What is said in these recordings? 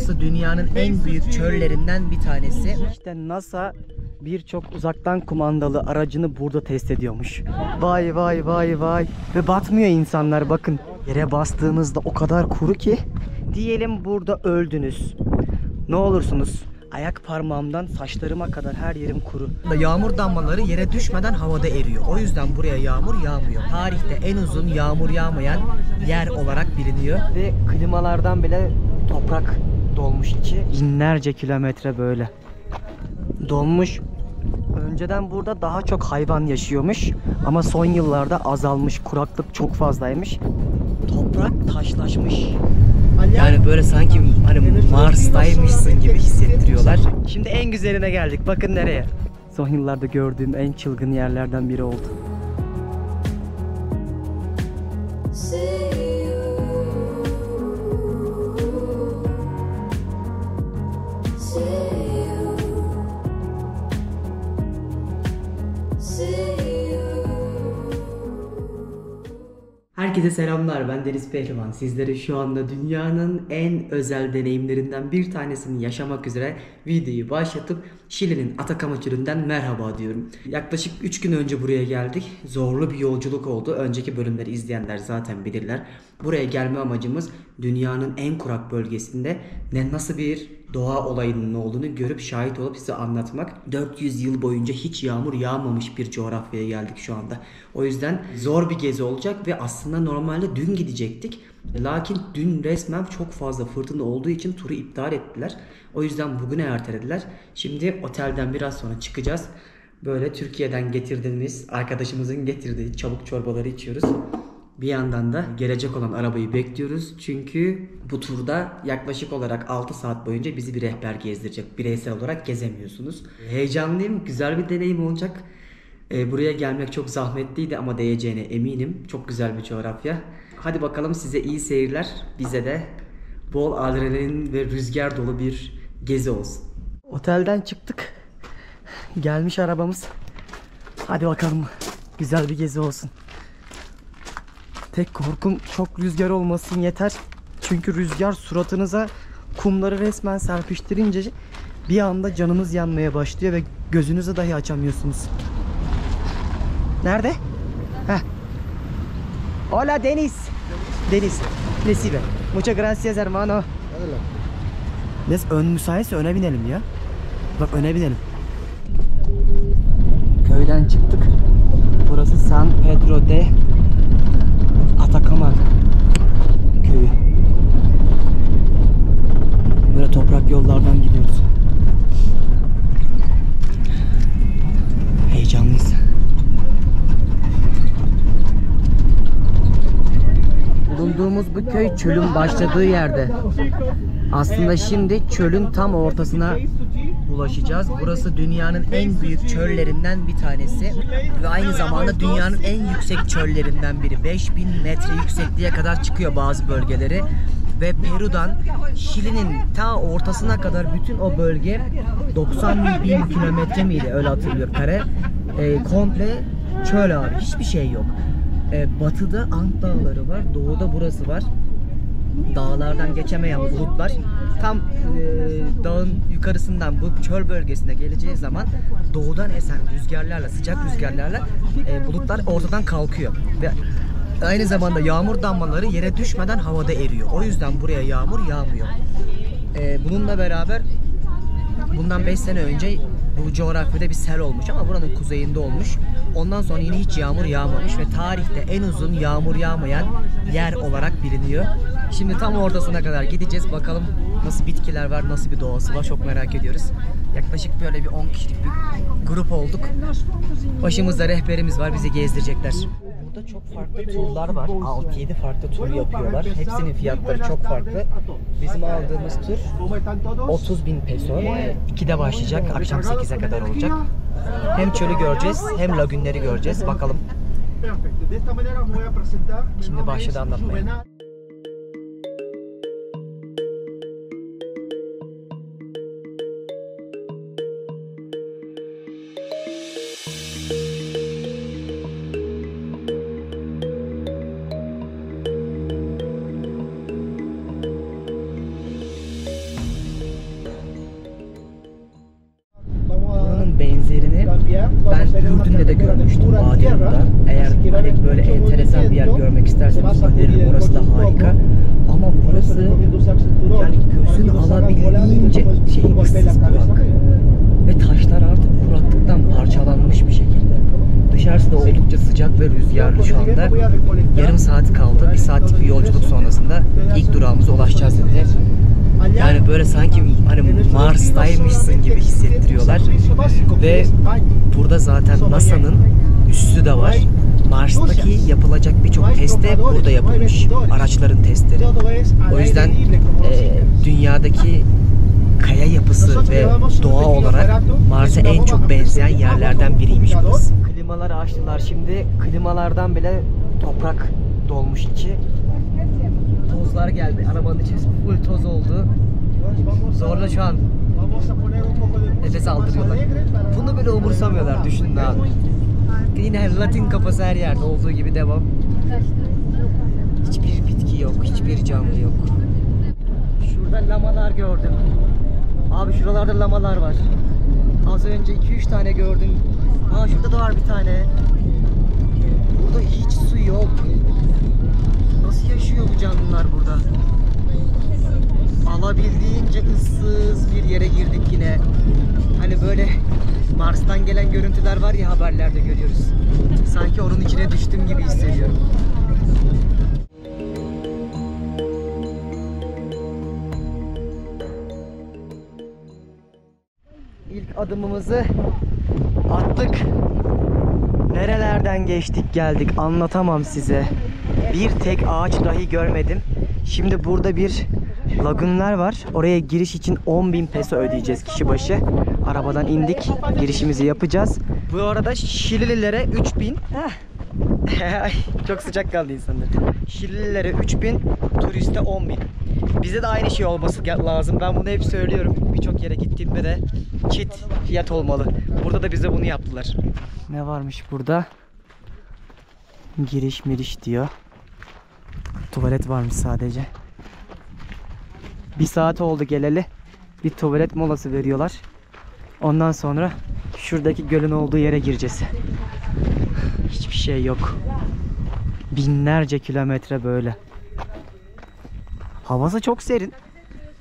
Burası dünyanın en büyük çöllerinden bir tanesi. İşte NASA birçok uzaktan kumandalı aracını burada test ediyormuş. Vay vay vay vay. Ve batmıyor insanlar, bakın. Yere bastığınızda o kadar kuru ki. Diyelim burada öldünüz. Ne olursunuz? Ayak parmağımdan saçlarıma kadar her yerim kuru. Yağmur damlaları yere düşmeden havada eriyor. O yüzden buraya yağmur yağmıyor. Tarihte en uzun yağmur yağmayan yer olarak biliniyor. Ve klimalardan bile toprak dolmuş içi. Binlerce kilometre böyle dolmuş. Önceden burada daha çok hayvan yaşıyormuş. Ama son yıllarda azalmış. Kuraklık çok fazlaymış. Toprak taşlaşmış. Yani böyle sanki hani Mars'taymışsın gibi hissettiriyorlar. Şimdi en güzeline geldik. Bakın nereye. Son yıllarda gördüğüm en çılgın yerlerden biri oldu. Herkese selamlar, ben Deniz Pehlivan. Sizlere şu anda dünyanın en özel deneyimlerinden bir tanesini yaşamak üzere videoyu başlatıp Şili'nin Atacama Çölü'nden merhaba diyorum. Yaklaşık 3 gün önce buraya geldik. Zorlu bir yolculuk oldu. Önceki bölümleri izleyenler zaten bilirler. Buraya gelme amacımız dünyanın en kurak bölgesinde nasıl bir doğa olayının olduğunu görüp şahit olup size anlatmak. 400 yıl boyunca hiç yağmur yağmamış bir coğrafyaya geldik şu anda. O yüzden zor bir gezi olacak ve aslında normalde dün gidecektik. Lakin dün resmen çok fazla fırtına olduğu için turu iptal ettiler. O yüzden bugüne ertelediler. Şimdi otelden biraz sonra çıkacağız. Böyle Türkiye'den getirdiğimiz, arkadaşımızın getirdiği çabuk çorbaları içiyoruz. Bir yandan da gelecek olan arabayı bekliyoruz. Çünkü bu turda yaklaşık olarak 6 saat boyunca bizi bir rehber gezdirecek. Bireysel olarak gezemiyorsunuz. Heyecanlıyım. Güzel bir deneyim olacak. Buraya gelmek çok zahmetliydi ama değeceğine eminim. Çok güzel bir coğrafya. Hadi bakalım, size iyi seyirler. Bize de bol adrenalin ve rüzgar dolu bir gezi olsun. Otelden çıktık. Gelmiş arabamız. Hadi bakalım. Güzel bir gezi olsun. Tek korkum çok rüzgar olmasın yeter. Çünkü rüzgar suratınıza kumları resmen serpiştirince bir anda canınız yanmaya başlıyor ve gözünüzü dahi açamıyorsunuz. Nerede? Heh. Hola Deniz. Deniz. Nesibe. Muchas gracias hermano. Biz ön müsaitse öne binelim ya. Bak öne binelim. Köyden çıktık. Burası San Pedro de Atacama köyü. Böyle toprak yollardan gidiyoruz. Heyecanlıyız. Bulunduğumuz bu köy çölün başladığı yerde. Aslında şimdi çölün tam ortasına ulaşacağız. Burası dünyanın en büyük çöllerinden bir tanesi ve aynı zamanda dünyanın en yüksek çöllerinden biri. 5000 metre yüksekliğe kadar çıkıyor bazı bölgeleri ve Peru'dan Şili'nin ta ortasına kadar bütün o bölge 90.000 kilometre miydi, öyle hatırlıyorum, kare komple çöl abi, hiçbir şey yok. Batıda Ant Dağları var, doğuda burası var. Dağlardan geçemeyen bulutlar tam dağın yukarısından bu çöl bölgesine geleceği zaman doğudan esen rüzgarlarla, sıcak rüzgarlarla bulutlar ortadan kalkıyor ve aynı zamanda yağmur damlaları yere düşmeden havada eriyor. O yüzden buraya yağmur yağmıyor. Bununla beraber bundan 5 sene önce bu coğrafyada bir sel olmuş ama buranın kuzeyinde olmuş. Ondan sonra yine hiç yağmur yağmamış ve tarihte en uzun yağmur yağmayan yer olarak biliniyor. Şimdi tam ortasına kadar gideceğiz. Bakalım nasıl bitkiler var, nasıl bir doğası var, çok merak ediyoruz. Yaklaşık böyle bir 10 kişilik bir grup olduk. Başımızda rehberimiz var, bizi gezdirecekler. Burada çok farklı turlar var. 6-7 farklı tur yapıyorlar. Hepsinin fiyatları çok farklı. Bizim aldığımız tur 30.000 peso. 2'de başlayacak, akşam 8'e kadar olacak. Hem çölü göreceğiz, hem lagünleri göreceğiz. Bakalım. Şimdi başladı anlatmaya. Ürdün'de de görmüştüm Adyur'da. Eğer hani böyle enteresan bir yer görmek isterseniz öneririm. Orası da harika. Ama burası yani gözün alabildiğince ıssız kurak. Ve taşlar artık kuraklıktan parçalanmış bir şekilde. Dışarısı da oldukça sıcak ve rüzgarlı şu anda. Yarım saat kaldı. Bir saatlik bir yolculuk sonrasında ilk durağımıza ulaşacağız dediler. Yani böyle sanki hani Mars'taymışsın gibi hissettiriyorlar. Ve burada zaten NASA'nın üssü de var. Mars'taki yapılacak birçok test de burada yapılmış. Araçların testleri. O yüzden dünyadaki kaya yapısı ve doğa olarak Mars'a en çok benzeyen yerlerden biriymiş burası. Klimaları açtılar şimdi. Klimalardan bile toprak dolmuş içi. Tozlar geldi. Arabanın içerisi full toz oldu. Zorla şu an nefes aldırıyorlar. Bunu bile umursamıyorlar, düşünün abi. Yine Latin kafası her yerde olduğu gibi devam. Hiçbir bitki yok, hiçbir canlı yok. Şurada lamalar gördüm. Abi şuralarda lamalar var. Az önce 2-3 tane gördüm. Aa şurada da var bir tane. Burada hiç su yok. Nasıl yaşıyor bu canlılar burada? Alabildiğince ıssız bir yere girdik yine. Hani böyle Mars'tan gelen görüntüler var ya, haberlerde görüyoruz. Sanki onun içine düştüm gibi hissediyorum. İlk adımımızı attık. Nerelerden geçtik geldik anlatamam size. Bir tek ağaç dahi görmedim. Şimdi burada bir lagunlar var. Oraya giriş için 10.000 peso ödeyeceğiz kişi başı. Arabadan indik. Girişimizi yapacağız. Bu arada Şilililere 3.000. Çok sıcak kaldı insanlar. Şilililere 3.000, turiste 10.000. Bize de aynı şey olması lazım. Ben bunu hep söylüyorum. Birçok yere gittiğimde de çift fiyat olmalı. Burada da bize bunu yaptılar. Ne varmış burada? Giriş miriş diyor. Tuvalet varmış sadece. Bir saat oldu geleli. Bir tuvalet molası veriyorlar. Ondan sonra şuradaki gölün olduğu yere gireceğiz. Hiçbir şey yok. Binlerce kilometre böyle. Havası çok serin.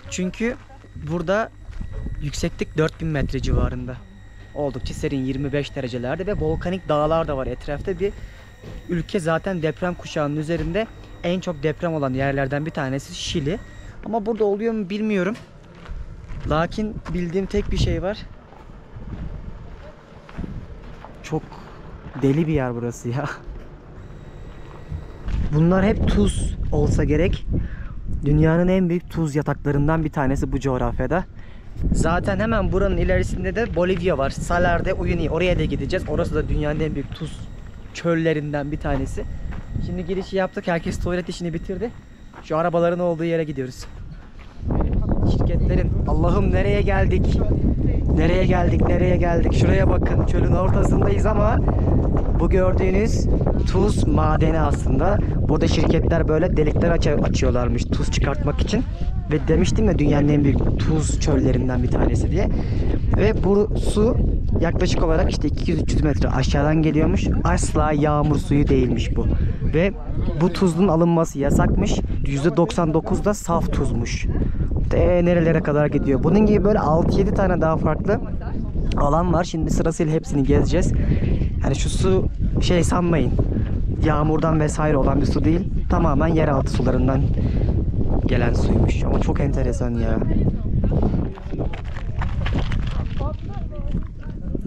Çünkü burada yükseklik 4000 metre civarında. Oldukça serin, 25 derecelerde ve volkanik dağlar da var etrafta. Bir ülke zaten deprem kuşağının üzerinde en çok deprem olan yerlerden bir tanesi Şili. Ama burada oluyor mu bilmiyorum. Lakin bildiğim tek bir şey var. Çok deli bir yer burası ya. Bunlar hep tuz olsa gerek. Dünyanın en büyük tuz yataklarından bir tanesi bu coğrafyada. Zaten hemen buranın ilerisinde de Bolivya var. Salar de Uyuni. Oraya da gideceğiz. Orası da dünyanın en büyük tuz çöllerinden bir tanesi. Şimdi girişi yaptık. Herkes tuvalet işini bitirdi. Şu arabaların olduğu yere gidiyoruz. Şirketlerin. Allah'ım nereye geldik? Nereye geldik? Nereye geldik? Şuraya bakın. Çölün ortasındayız ama bu gördüğünüz tuz madeni aslında. Burada şirketler böyle delikler açıyorlarmış tuz çıkartmak için. Ve demiştim ya dünyanın en büyük tuz çöllerinden bir tanesi diye. Ve bu su yaklaşık olarak işte 200-300 metre aşağıdan geliyormuş. Asla yağmur suyu değilmiş bu. Ve bu tuzun alınması yasakmış. %99 da saf tuzmuş. Nerelere kadar gidiyor. Bunun gibi böyle 6-7 tane daha farklı alan var. Şimdi sırasıyla hepsini gezeceğiz. Yani şu su şey sanmayın. Yağmurdan vesaire olan bir su değil. Tamamen yeraltı sularından gelen suymuş. Ama çok enteresan ya.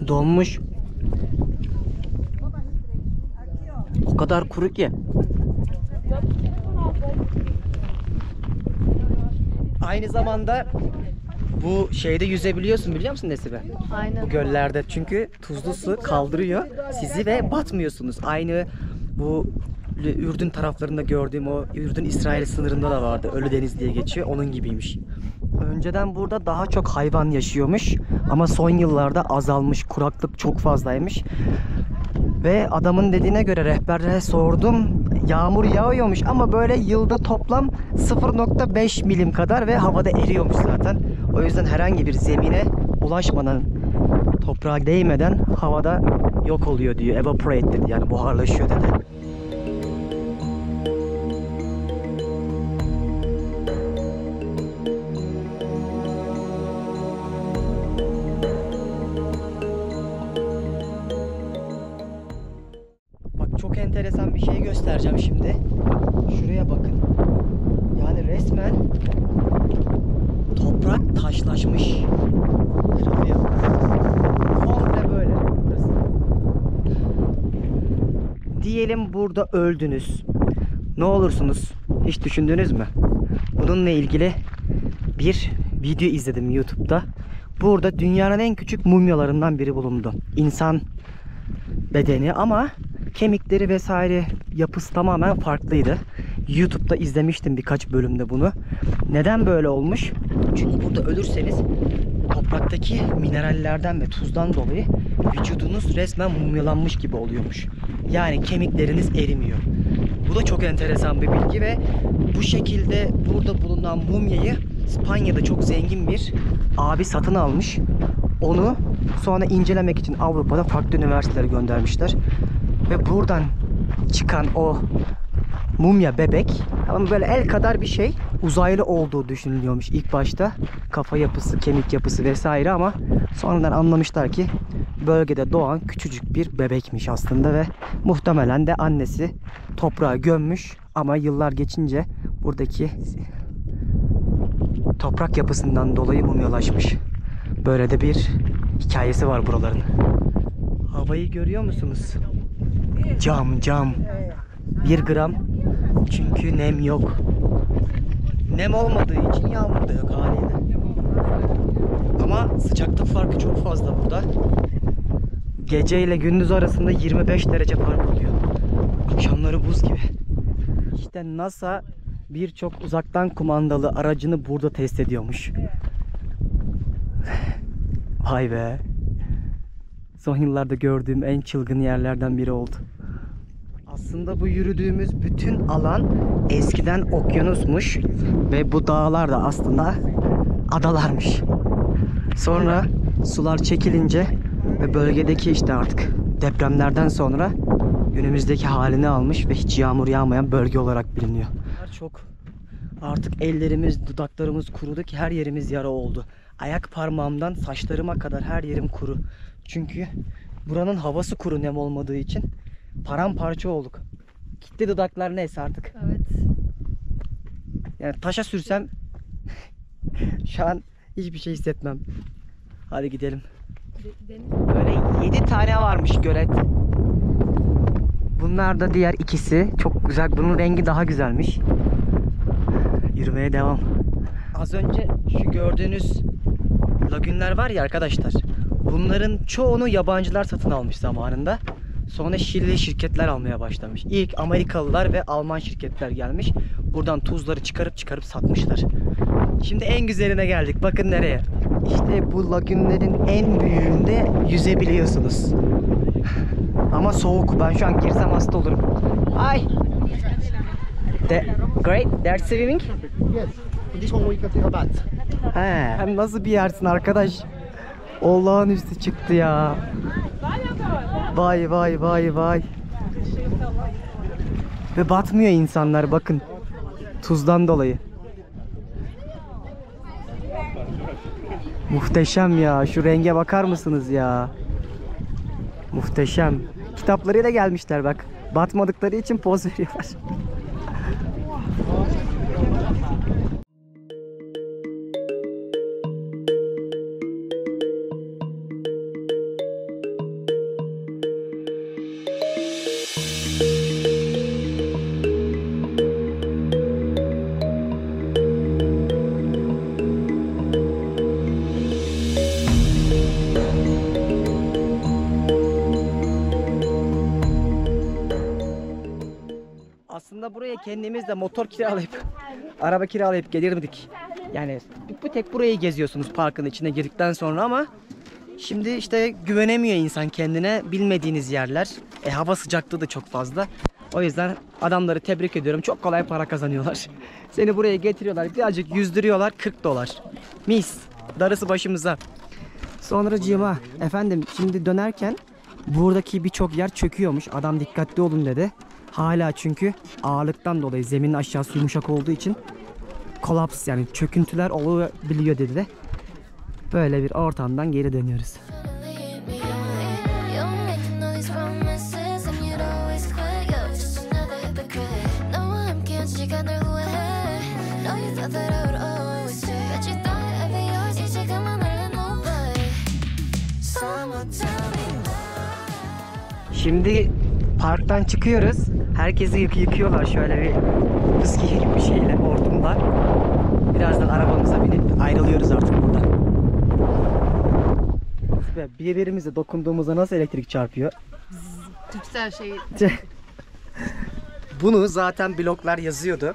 Donmuş. O kadar kuru ki. Aynı zamanda bu şeyde yüzebiliyorsun, biliyor musun Nesibe? Aynen. Bu göllerde, çünkü tuzlu su kaldırıyor sizi ve batmıyorsunuz. Aynı bu Ürdün taraflarında gördüğüm o Ürdün-İsrail sınırında da vardı. Ölüdeniz diye geçiyor. Onun gibiymiş. Önceden burada daha çok hayvan yaşıyormuş. Ama son yıllarda azalmış. Kuraklık çok fazlaymış. Ve adamın dediğine göre, rehberlere sordum. Yağmur yağıyormuş ama böyle yılda toplam 0.5 milim kadar ve havada eriyormuş zaten. O yüzden herhangi bir zemine ulaşmadan, toprağa değmeden havada yok oluyor diyor. Evaporate dedi, yani buharlaşıyor dedi. Bak çok enteresan bir şey göstereceğim şimdi. Şuraya bakın. Yani resmen toprak taşlaşmış. Trafiğe komple böyle burası. Diyelim burada öldünüz. Ne olursunuz? Hiç düşündünüz mü? Bununla ilgili bir video izledim YouTube'da. Burada dünyanın en küçük mumyalarından biri bulundu. İnsan bedeni ama kemikleri vesaire yapısı tamamen farklıydı. YouTube'da izlemiştim birkaç bölümde bunu. Neden böyle olmuş? Çünkü burada ölürseniz topraktaki minerallerden ve tuzdan dolayı vücudunuz resmen mumyalanmış gibi oluyormuş. Yani kemikleriniz erimiyor. Bu da çok enteresan bir bilgi ve bu şekilde burada bulunan mumyayı İspanya'da çok zengin bir abi satın almış. Onu sonra incelemek için Avrupa'da farklı üniversitelere göndermişler. Ve buradan çıkan o mumya bebek, ama böyle el kadar bir şey, uzaylı olduğu düşünülüyormuş ilk başta. Kafa yapısı, kemik yapısı vesaire, ama sonradan anlamışlar ki bölgede doğan küçücük bir bebekmiş aslında ve muhtemelen de annesi toprağa gömmüş ama yıllar geçince buradaki toprak yapısından dolayı mumyalaşmış. Böyle de bir hikayesi var buraların. Havayı görüyor musunuz? Cam cam. 1 gram. Çünkü nem yok. Nem olmadığı için yağmur da yok haliyle. Ama sıcaklık farkı çok fazla burada. Gece ile gündüz arasında 25 derece fark oluyor. Akşamları buz gibi. İşte NASA birçok uzaktan kumandalı aracını burada test ediyormuş. Vay be. Son yıllarda gördüğüm en çılgın yerlerden biri oldu. Aslında bu yürüdüğümüz bütün alan eskiden okyanusmuş ve bu dağlar da aslında adalarmış. Sonra sular çekilince ve bölgedeki işte artık depremlerden sonra günümüzdeki halini almış ve hiç yağmur yağmayan bölge olarak biliniyor. Çok artık ellerimiz, dudaklarımız kurudu ki her yerimiz yara oldu. Ayak parmağımdan saçlarıma kadar her yerim kuru. Çünkü buranın havası kuru, nem olmadığı için paramparça olduk. Gitti dudaklar, neyse artık. Evet. Yani taşa sürsem şu an hiçbir şey hissetmem. Hadi gidelim. Böyle 7 tane varmış gölet. Bunlar da diğer ikisi. Çok güzel. Bunun rengi daha güzelmiş. Yürümeye devam. Az önce şu gördüğünüz lagünler var ya arkadaşlar. Bunların çoğunu yabancılar satın almış zamanında. Sonra Şilili şirketler almaya başlamış. İlk Amerikalılar ve Alman şirketler gelmiş. Buradan tuzları çıkarıp satmışlar. Şimdi en güzeline geldik. Bakın nereye. İşte bu lagünlerin en büyüğünde yüzebiliyorsunuz. Ama soğuk. Ben şu an girsem hasta olurum. Ay. Great. They're swimming. Yes. This one we can take a bath. He. Hem nasıl bir yersin arkadaş? Olağanüstü çıktı ya. Vay vay vay vay. Ve batmıyor insanlar, bakın. Tuzdan dolayı. Muhteşem ya. Şu renge bakar mısınız ya? Muhteşem. Kitaplarıyla gelmişler bak. Batmadıkları için poz veriyorlar. Aslında buraya kendimiz de motor kiralayıp, araba kiralayıp gelirdik. Yani bir tek burayı geziyorsunuz parkın içine girdikten sonra, ama şimdi işte güvenemiyor insan kendine, bilmediğiniz yerler. Hava sıcaklığı da çok fazla. O yüzden adamları tebrik ediyorum. Çok kolay para kazanıyorlar. Seni buraya getiriyorlar, birazcık yüzdürüyorlar, 40 dolar. Mis. Darısı başımıza. Sonracığıma efendim, şimdi dönerken Buradaki birçok yer çöküyormuş. Adam dikkatli olun dedi. Hala çünkü ağırlıktan dolayı zeminin aşağısı yumuşak olduğu için kolaps yani çöküntüler olabiliyor dedi. Böyle bir ortamdan geri dönüyoruz. Şimdi parktan çıkıyoruz. Herkesi yıkıyorlar şöyle bir fıskiye gibi bir şeyle hortumlar. Birazdan arabamıza binip ayrılıyoruz artık buradan. Birbirimize dokunduğumuzda nasıl elektrik çarpıyor? Türksel şey. Bunu zaten bloglar yazıyordu.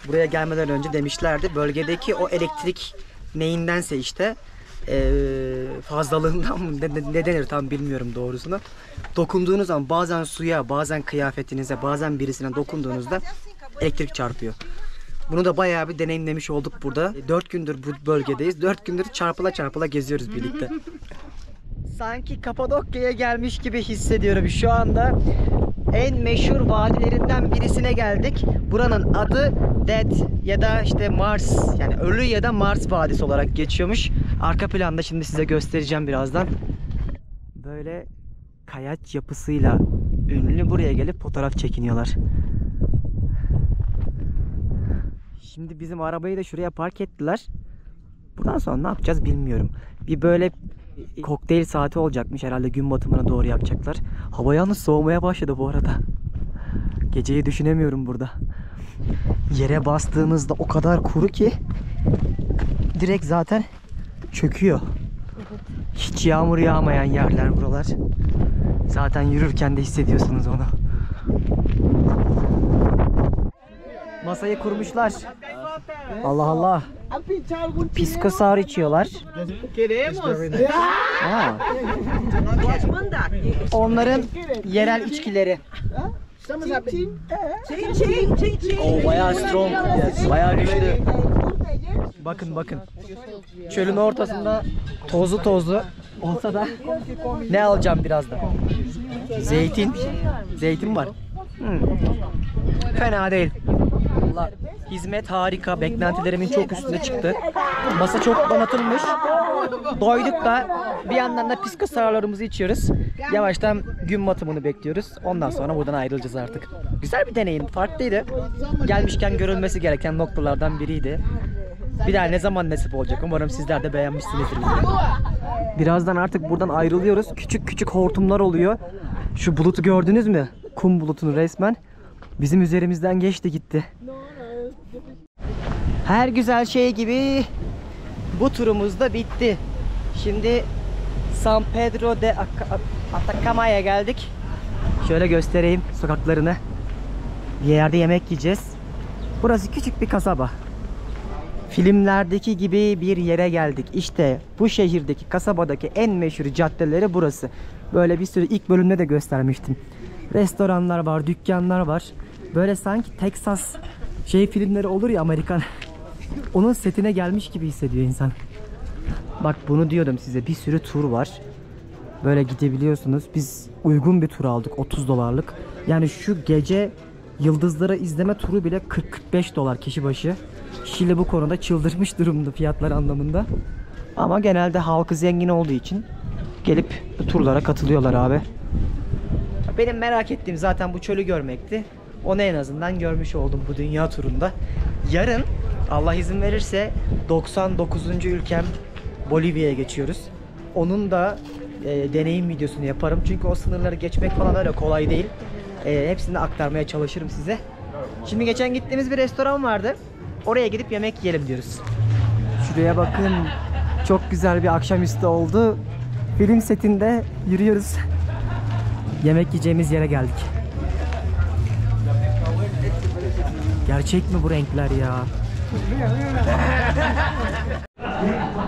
Buraya gelmeden önce demişlerdi. Bölgedeki o elektrik neyindense işte fazlalığından mı ne denir tam bilmiyorum doğrusunu. Dokunduğunuz zaman bazen suya, bazen kıyafetinize, bazen birisine dokunduğunuzda elektrik çarpıyor. Bunu da bayağı bir deneyimlemiş olduk burada. 4 gündür bu bölgedeyiz. 4 gündür çarpıla çarpıla geziyoruz birlikte. Sanki Kapadokya'ya gelmiş gibi hissediyorum şu anda. En meşhur vadilerinden birisine geldik. Buranın adı Dead ya da işte Mars, yani Ölü ya da Mars Vadisi olarak geçiyormuş. Arka planda şimdi size göstereceğim birazdan. Böyle kayaç yapısıyla ünlü, buraya gelip fotoğraf çekiniyorlar. Şimdi bizim arabayı da şuraya park ettiler. Buradan sonra ne yapacağız bilmiyorum. Bir böyle kokteyl saati olacakmış herhalde, gün batımına doğru yapacaklar. Hava yalnız soğumaya başladı bu arada. Geceyi düşünemiyorum burada. Yere bastığınızda o kadar kuru ki direkt zaten çöküyor. Hiç yağmur yağmayan yerler buralar. Zaten yürürken de hissediyorsunuz onu. Masayı kurmuşlar. Allah Allah. Piskosar içiyorlar. Ha. Onların yerel içkileri. O bayağı strong, bayağı güçlü. Bakın bakın. Çölün ortasında tozlu tozlu olsa da ne alacağım birazdan? Zeytin. Zeytin var. Fena değil. Allah, hizmet harika. Beklentilerimin çok üstünde çıktı. Masa çok donatılmış. Doyduk da bir yandan da piskosarlarımızı içiyoruz. Yavaştan gün batımını bekliyoruz. Ondan sonra buradan ayrılacağız artık. Güzel bir deneyim. Farklıydı. Gelmişken görülmesi gereken noktalardan biriydi. Bir daha ne zaman nasip olacak? Umarım sizler de beğenmişsinizdir. Birazdan artık buradan ayrılıyoruz. Küçük küçük hortumlar oluyor. Şu bulutu gördünüz mü? Kum bulutunu resmen. Bizim üzerimizden geçti gitti. Her güzel şey gibi bu turumuz da bitti. Şimdi San Pedro de Atacama'ya geldik. Şöyle göstereyim sokaklarını. Bir yerde yemek yiyeceğiz. Burası küçük bir kasaba. Filmlerdeki gibi bir yere geldik. İşte bu şehirdeki, kasabadaki en meşhur caddeleri burası. Böyle bir sürü ilk bölümde de göstermiştim. Restoranlar var, dükkanlar var. Böyle sanki Texas filmleri olur ya, Amerikan. Onun setine gelmiş gibi hissediyor insan. Bak bunu diyordum size, bir sürü tur var. Böyle gidebiliyorsunuz. Biz uygun bir tur aldık, 30 dolarlık. Yani şu gece yıldızları izleme turu bile 40-45 dolar kişi başı. Şili bu konuda çıldırmış durumda fiyatlar anlamında. Ama genelde halkı zengin olduğu için gelip turlara katılıyorlar abi. Benim merak ettiğim zaten bu çölü görmekti. Onu en azından görmüş oldum bu dünya turunda. Yarın Allah izin verirse 99. ülkem Bolivya'ya geçiyoruz. Onun da deneyim videosunu yaparım. Çünkü o sınırları geçmek falan öyle kolay değil. Hepsini aktarmaya çalışırım size. Şimdi geçen gittiğimiz bir restoran vardı. Oraya gidip yemek yiyelim diyoruz. Şuraya bakın. Çok güzel bir akşamüstü oldu. Film setinde yürüyoruz. Yemek yiyeceğimiz yere geldik. Gerçek mi bu renkler ya?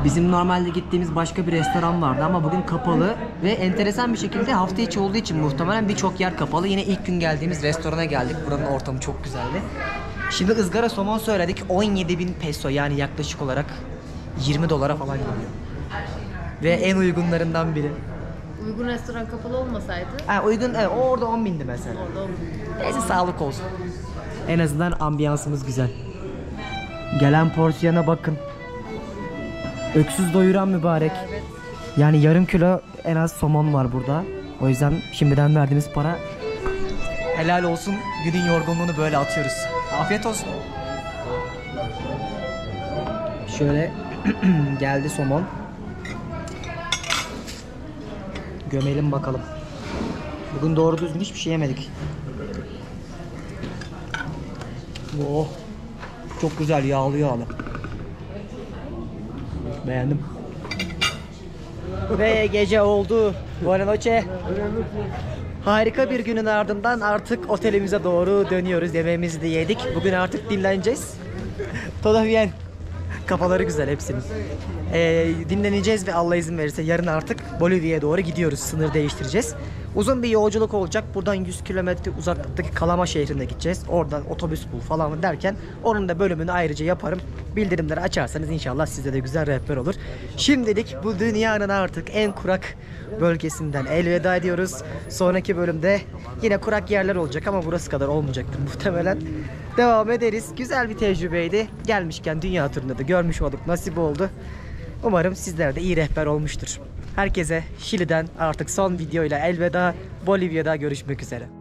Bizim normalde gittiğimiz başka bir restoran vardı ama bugün kapalı ve enteresan bir şekilde hafta içi olduğu için muhtemelen birçok yer kapalı. Yine ilk gün geldiğimiz restorana geldik. Buranın ortamı çok güzeldi. Şimdi ızgara somon söyledik. 17.000 peso, yani yaklaşık olarak 20 dolara falan geliyor. Ve en uygunlarından biri. Uygun restoran kapalı olmasaydı Ha, uygun, evet, o orada 10.000'di mesela. orada olurdu. Neyse sağlık olsun. En azından ambiyansımız güzel. Gelen porsiyona bakın. Öksüz doyuran mübarek. Evet. Yani yarım kilo en az somon var burada. O yüzden şimdiden verdiğimiz para helal olsun. Günün yorgunluğunu böyle atıyoruz. Afiyet olsun. Şöyle geldi somon. Gömelim bakalım. Bugün doğru düzgün hiçbir şey yemedik. Oh. Çok güzel, yağlı yağlı. Beğendim. Ve gece oldu. Buenas noches. Harika bir günün ardından artık otelimize doğru dönüyoruz. Yemeğimizi de yedik. Bugün artık dinleneceğiz. Todo bien. Kafaları güzel hepsinin. Dinleneceğiz ve Allah izin verirse yarın artık Bolivya'ya doğru gidiyoruz. Sınır değiştireceğiz. Uzun bir yolculuk olacak. Buradan 100 kilometre uzaklıktaki Kalama şehrine gideceğiz. Oradan otobüs bul falan derken onun da bölümünü ayrıca yaparım. Bildirimleri açarsanız inşallah size de güzel rehber olur. Şimdilik bu dünyanın artık en kurak bölgesinden elveda ediyoruz. Sonraki bölümde yine kurak yerler olacak ama burası kadar olmayacaktır muhtemelen. Devam ederiz. Güzel bir tecrübeydi. Gelmişken dünya turunda da görmüş olduk. Nasip oldu. Umarım sizler de iyi rehber olmuştur. Herkese Şili'den artık son videoyla elveda. Bolivya'da görüşmek üzere.